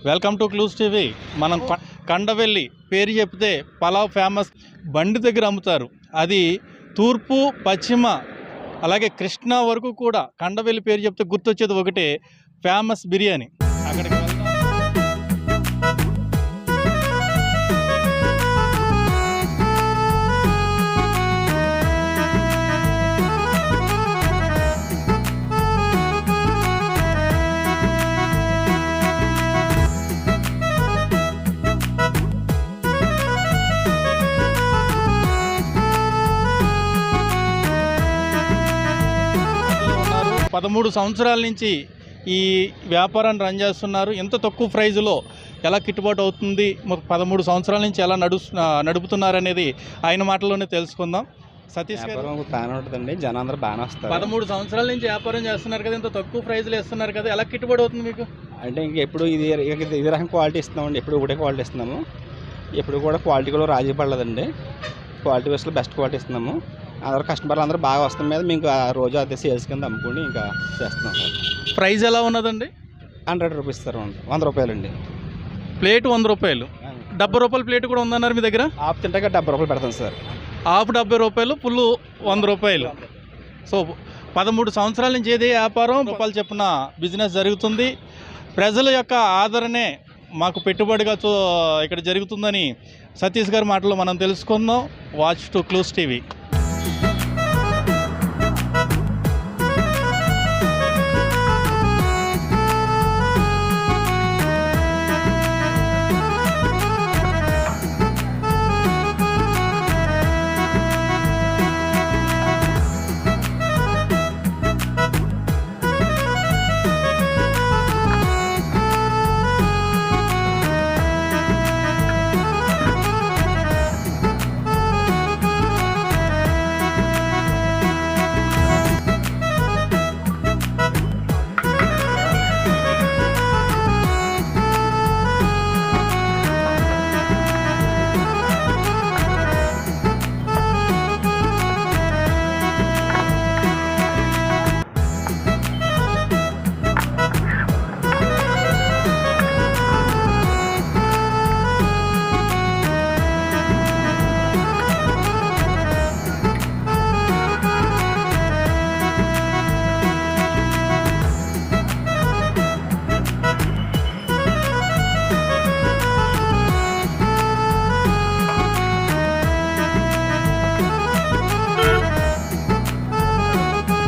Welcome to clues TV. మనం కండవెల్లి పేరు చెప్తే పలావ్ ఫేమస్, బండి దగ్గర అమ్ముతారు. అది తూర్పు పశ్చిమ అలాగే కృష్ణా వరకు కూడా కండవెల్లి పేరు చెప్తే గుర్తొచ్చేది ఒకటే, ఫేమస్ బిర్యానీ. అక్కడికి వెళ్దాం. ఉన్నారు 13 సంవత్సరాల నుంచి ఈ వ్యాపారాన్ని రన్ చేస్తున్నారు. ఎంత తక్కువ ప్రైజ్లో ఎలా గిట్టుబాటు అవుతుంది, 13 సంవత్సరాల నుంచి ఎలా నడుపుతున్నారు అనేది ఆయన మాటల్లోనే తెలుసుకుందాం. సతీష్ గారు, బాగానే ఉంటుందండి, జనాందరూ బాగానే వస్తారు. 13 సంవత్సరాల నుంచి వ్యాపారం చేస్తున్నారు కదా, ఇంత తక్కువ ప్రైజ్లో ఇస్తున్నారు కదా, ఎలా గిట్టుబాటు అవుతుంది మీకు? అంటే ఇంక ఎప్పుడు ఇది రకం క్వాలిటీ ఇస్తున్నామండి, ఎప్పుడు ఒకటే క్వాలిటీ ఇస్తున్నాము. ఎప్పుడు కూడా క్వాలిటీ కూడా రాజీ పడలేదండి. క్వాలిటీ విషయంలో బెస్ట్ క్వాలిటీ ఇస్తున్నాము. అందరూ కస్టమర్లు అందరూ బాగా వస్తాం మీద మీకు ఆ రోజు అదే సేల్స్ కింద అమ్ముకొని ఇంకా చేస్తున్నాం. ప్రైస్ ఎలా ఉన్నదండి? 100 రూపీస్ సార్, 100 రూపాయలండి ప్లేట్. 100 రూపాయలు. 70 రూపాయల ప్లేట్ కూడా ఉందన్నారు మీ దగ్గర? ఆఫ్ తింటే 70 రూపాయలు పెడతాం సార్. హాఫ్ 70 రూపాయలు, ఫుల్ 100 రూపాయలు. సో 13 సంవత్సరాల నుంచి ఏదే వ్యాపారం రూపాయలు చెప్పిన బిజినెస్ జరుగుతుంది. ప్రజల యొక్క ఆదరణే మాకు పెట్టుబడిగా ఇక్కడ జరుగుతుందని సతీష్ గారి మాటలో మనం తెలుసుకుందాం. Watch to clues TV.